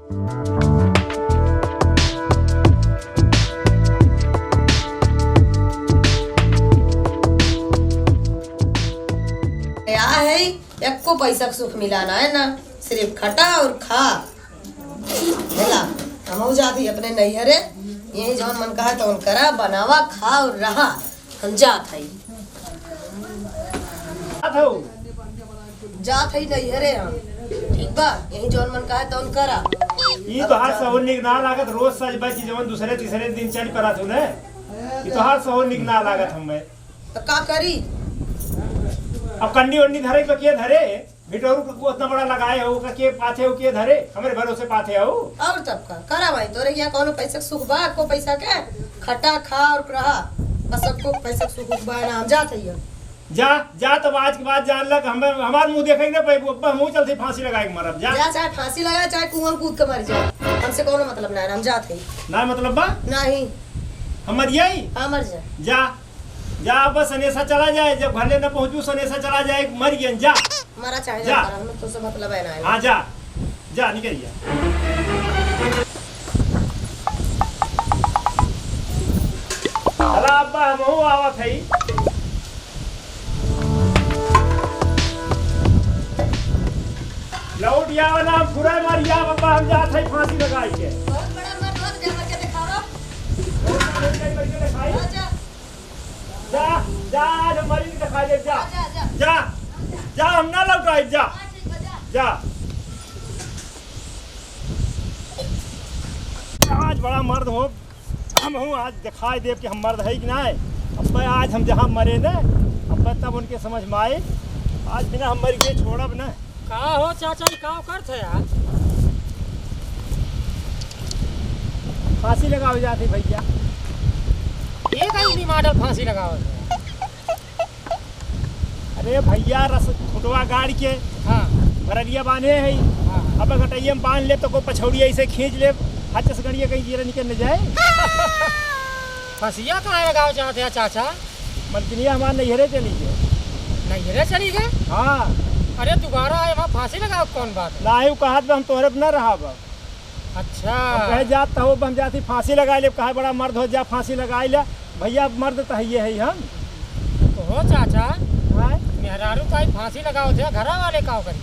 क्या है एक को पैसा सुख मिलाना है ना, सिर्फ खटा और खा। बोला हम जाती अपने नैहरे, यही जौन मन कहा तो करा, बनावा खा और रहा। हम जात है नैहरे हम, ठीक बा, यही जौन मन कहा तो करा। ई तो हर सहर निक ना लागत, रोज सज बच जवन दूसरे तीसरे दिन चल परत हो ने, ई तो हर सहर निक ना लागत हमें। तो का करी? अब कंडी ओंडी धरे तो के धरे, भिटोरू को उतना बड़ा लगाए हो के पाथे हो के धरे, हमारे भरोसे पाथे हो। और तब का करा भाई, तोरे क्या कोनो पैसा सुख बा? को पैसा के खटा खा और रहा, बस सबको पैसा सुख बा ना। हम जात है जा जा, तब आज के बाद जान लग हम हमार मुंह देखेंगे ना पैबू, अब हम चलते फांसी लगाए मरब। जा जा, चाहे फांसी लगा चाहे कुआं कूद के मर जाए, हमसे कोनो मतलब ना है। हम जात है ना, मतलब बा नहीं, हम मर जाई। हाँ मर जाए। जा जा, बस सनेसा चला जाए, जब घरे न पहुंचू सनेसा चला जाए, मर गया। जा मरा चाहे जा, हमें तो सब मतलब है ना। हाँ जा जा, निकल जा। चला अब्बा हम आवत है। लौट या वाला पूरा मारिया अब्बा, हम जात है फांसी लगाई के। बहुत बड़ा मर्द हो, जा करके दिखाओ। जा जा, आज हमारी भी दिखाई दे। जा जा जा, हम ना लौटाई। जा जा, आज बड़ा मर्द हो हम हूँ, आज दिखाई दे कि हम मर्द है कि ना है। अब आज हम जहाँ मरे ना, अब तब उनके समझ में आए, आज बिना हम मर गए छोड़ब ना। का हो चाचा, का करत है यार? फांसी लगाओ जाती भैया। ये कहीं मॉडल फांसी लगाओ। अरे भैया रस खुटवा गाड़ के हाँ भररिया बांधे है, हाँ अब घटैया में बांध ले तो कोई पछौड़ी ऐसे खींच ले, हाथ से गड़िया कहीं जीरा निकल न जाए। फंसिया कहाँ लगाओ चाहते हैं चाचा? मलकिनिया हमारे नैहरे चली गए। नैहरे चली गए? हाँ। अरे दोबारा आए वहाँ फांसी लगाओ, कौन बात है? ना ही कहा हम तोहरे न रहा। अच्छा कहे जात हो हम जाती फांसी लगा ले, कहा बड़ा मर्द हो, जा फांसी लगा ले। भैया मर्द तो ये है हम। तो हो चाचा, हाँ? मेहरारू का फांसी लगाओ थे, घरा वाले का करिए?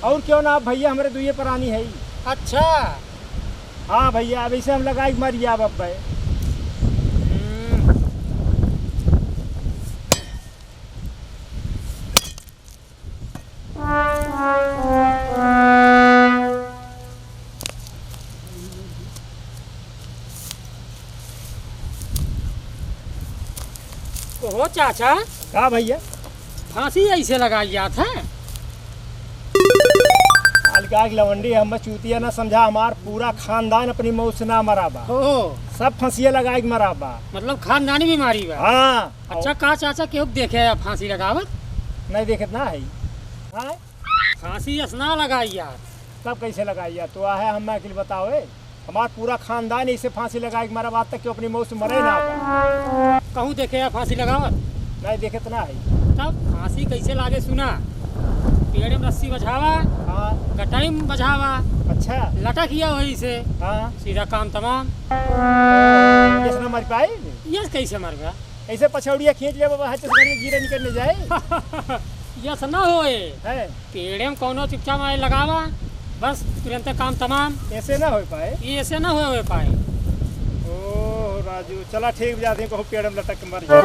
और क्यों ना भैया, हमारे दुए प्राणी है। अच्छा हाँ भैया, अब इसे हम लगाई मरिया अब भाई। तो हो चाचा, कहा भैया फांसी ऐसे लगाई जात है? अलगा लवंडी हम चूतिया ना समझा, हमार पूरा खानदान अपनी मौत से ना मराबा, सब फांसिया लगा के मराबा। मतलब खानदानी बीमारी बा? हाँ। अच्छा का चाचा, केहू देखे है फांसी लगावत? नहीं देखत ना है। हाँ? फांसी असना लगाई यार। सब कैसे लगाई तो है, हम अकेले बताओ। हमारा पूरा खानदान इसे फांसी लगा के मरा, बात तक कि अपनी मौत से मरे ना। कहूँ देखे है फांसी लगावत? नहीं देखत ना है। तब फांसी कैसे लागे सुना? पेड़ में रस्सी बझावा, हाँ। गटाई में बझावा, अच्छा लटक किया वही से, हाँ। सीधा काम तमाम। कैसे ना मर पाए? यस कैसे मर गया? ऐसे पछौड़िया खींच ले बाबा, हाथ से गिरे निकलने जाए। यस ना होए है पेड़ में कौनो चुपचाप आए लगावा, बस तुरंत काम तमाम। ऐसे ना हो पाए? ये ऐसे ना हो पाए। ओ राजू, चला ठीक जाते हैं, कहूँ पेड़ में लटक के मर जाए,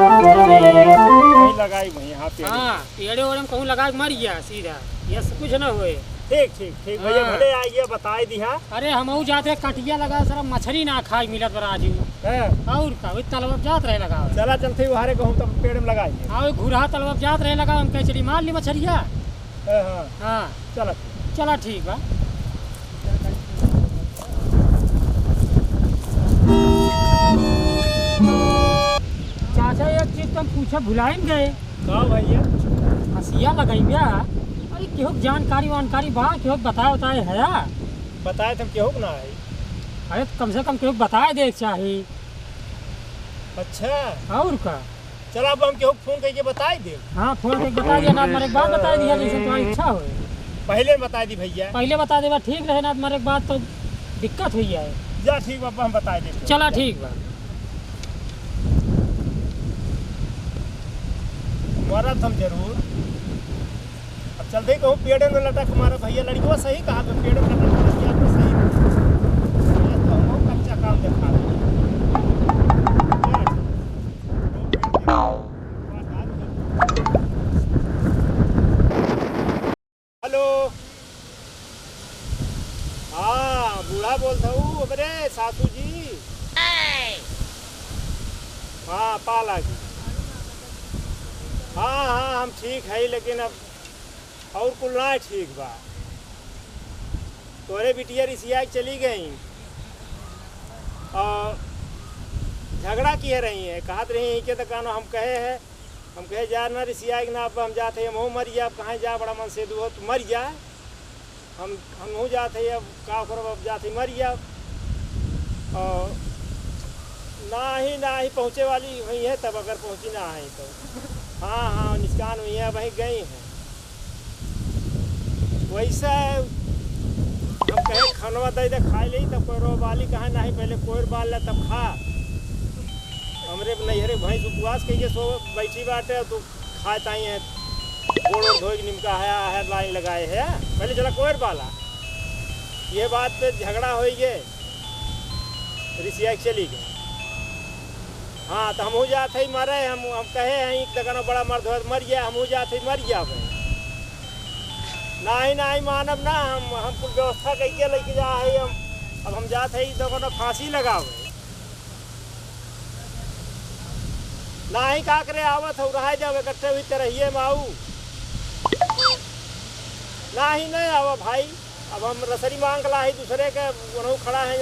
लगाई वहीं यहाँ पे। हाँ पेड़े ओड़े में कहूँ लगा के मर गया सीधा, यस कुछ ना होए। ठीक ठीक ठीक भैया, भले आइए बताए दिया। अरे हम जाते कटिया लगा, सर मछली ना खाई मिलत राजू। और का तलवा जात रहे लगा, चला चलते वहारे कहूँ तब पेड़ में लगाइए। हाँ घुरा तलवा जात रहे लगा, हम कह चली मार ली मछलिया। हाँ हाँ चला चला ठीक बा। चाचा एक चीज तुम पूछे भुलाए गए। कहा भैया? हंसिया लगाई भैया, अरे केहू जानकारी वानकारी बा, केहू बताए बताए है? बताए तुम केहू ना है? अरे कम से कम केहू बताए दे चाहिए। अच्छा और का? चला अब हम केहू फोन करके बताए दे। हाँ फोन करके बता दिया ना, तुम्हारे बाद बता दिया जैसे तुम्हारी इच्छा हो। पहले बता दी भैया। पहले बता देगा ठीक रहे ना, तुम्हारे बाद तो दिक्कत हुई है। जा ठीक बाबा हम बता देते। चला ठीक बा। मरत हम जरूर। अब चलते कहूँ पेड़ में लटक मारा भैया लड़कियों सही कहा तो पेड़ में लटक मारा किया तो सही। आज तो हम कच्चा काम देखा हेलो हाँ बूढ़ा बोलता हूँ अरे सासू जी। हाँ पाला जी। हाँ हाँ हम ठीक है लेकिन अब और कुल ना ठीक बा। तोरे बिटिया रिसिया चली गई और झगड़ा किए रही है कहत रही के दुकान हम कहे जा ना रिसिया ना अब हम जाते हम मर जा कहाँ जा बड़ा मन से दो तो मर जा हम हो जाते अब का करब अब जाते मर जा और ना ही पहुँचे वाली हुई है तब अगर पहुँची ना है तो हाँ हाँ निष्कान हुई है वहीं गई हैं। वैसा हम कहे खानवा दे दे खा ली तब कोई रो बाली कहा ना ही पहले कोई बाल ला तब खा हमरे नैहरे भैंस उपवास कहिए सो बैठी बाटे तो खाते आई है गोड़ धोई निमका है लाइन लगाए है पहले चला कोई बाला ये बात पे झगड़ा हो गए रिसिया चली गई। हाँ तो हम हो जाते ही मरे हम कहे हैं एक दुकान बड़ा मर्द हो मर गया हम हो जाते ही मर गया नहीं मानब ना हम कुछ व्यवस्था करके लेके जा है हम अब हम जाते ही दुकान फांसी लगावे नहीं का करे आवत हो रहा जब इकट्ठे हुई तरह माऊ नहीं आवा भाई अब हम रसरी मांग ला है दूसरे के वनों खड़ा है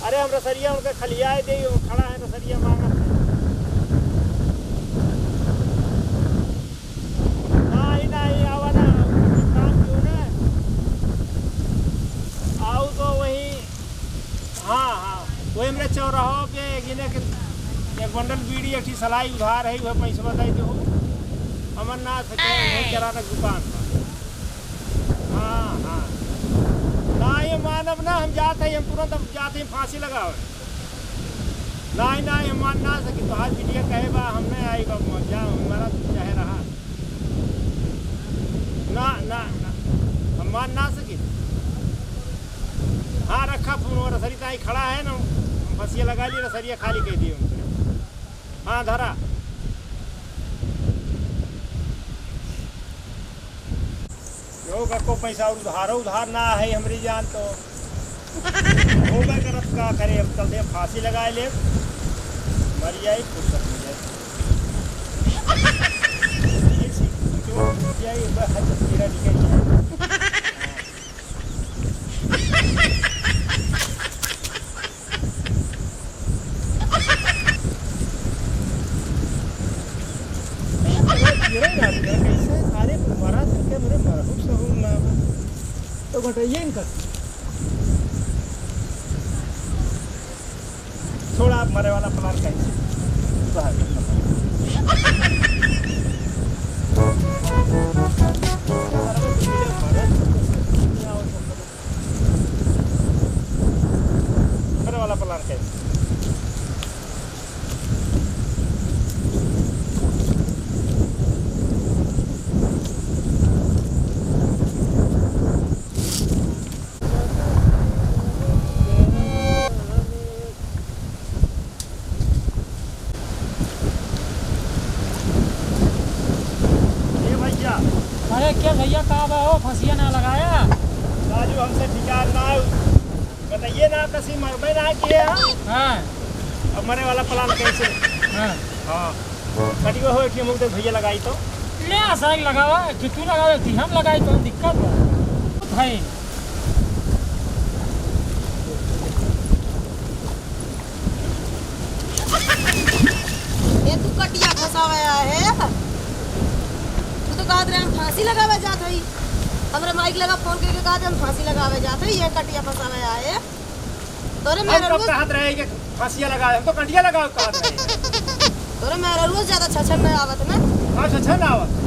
अरे हम रसरिया उनके खलियाए दे खड़ा है रसरिया मांगा नहीं आवा ना काम क्यों ना आओ तो वही हाँ वही मेरे चौराहों पे गिने के एक बंडल बीड़ी एक सलाई उधार है वह पैसा बताई दो अमरनाथ किराना दुकान पर हाँ ना ये मानव ना हम जाते हैं हम तुरंत हम जाते हैं फांसी लगाओ नहीं हम मान ना सके तो आज बिटिया कहे बा हमने आई बा जा हमारा चाहे रहा ना हम मान ना सके। हाँ रखा फोन रसरी ताई खड़ा है ना हम फंसिया लगा ली रसरिया खाली कह दिए उनसे। हाँ धरा को पैसा उधार ना है हमारी जान तो होगा करत का करे अब चलते फांसी लगाए ले मर जाए फुर्सत मिल जाए कैसे सारे मरा सके मेरे मरहूब सहूब ना तो घटाइए इनका थोड़ा आप मरे वाला प्लान कैसे मरे वाला प्लान कैसे अरे क्या भैया कहा हो फंसिया ना लगाया राजू हमसे ठिकान ना बताइए ना कसी मरबे ना किए हाँ अब मरे वाला प्लान कैसे हाँ कटियो हो कि मुझे भैया लगाई तो ले आशा लगावा कि तू लगावे थी हम लगाई तो दिक्कत है ये तू कटिया फंसाया है तो कहा हम फांसी लगावे जात हई हमरा माइक लगा फोन करके कहा हम फांसी लगावे जात हई ये कटिया फंसावे आए तोरे मेरे रोज कहत रहे कि फांसिया लगावे हम तो कटिया लगावे कहत रहे तोरे मेरे रोज ज्यादा छछन में आवत ना हां छछन आवत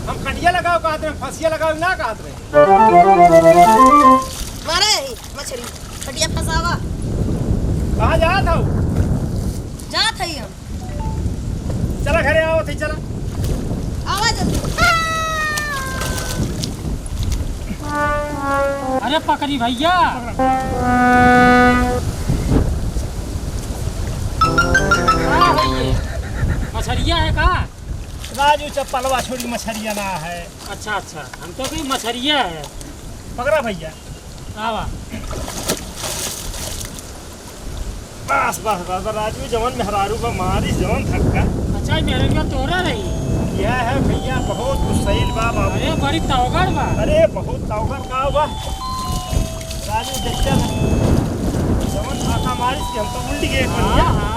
हम कटिया लगावे कहत रहे फांसिया लगावे ना कहत रहे मारे ही चला। आवाज अरे पकड़ी भैया। क्या है ये? मछलिया है का? राजू चप्पलवा छोड़ी मछलिया ना है। अच्छा अच्छा, हम तो कोई मछलिया है। पकड़ा भैया। आवा। बस बस बस राजू जवन मेहरारू का मारी जवन धक्का। अच्छा मेरे को तोरा रही। यह है भैया बहुत गुस्सैल बा बाबू। अरे बड़ी तावगड़ बा। अरे बहुत तावगर का बा राजू देखते हैं जवन धक्का मारी हम तो उल्ट गए। हाँ हाँ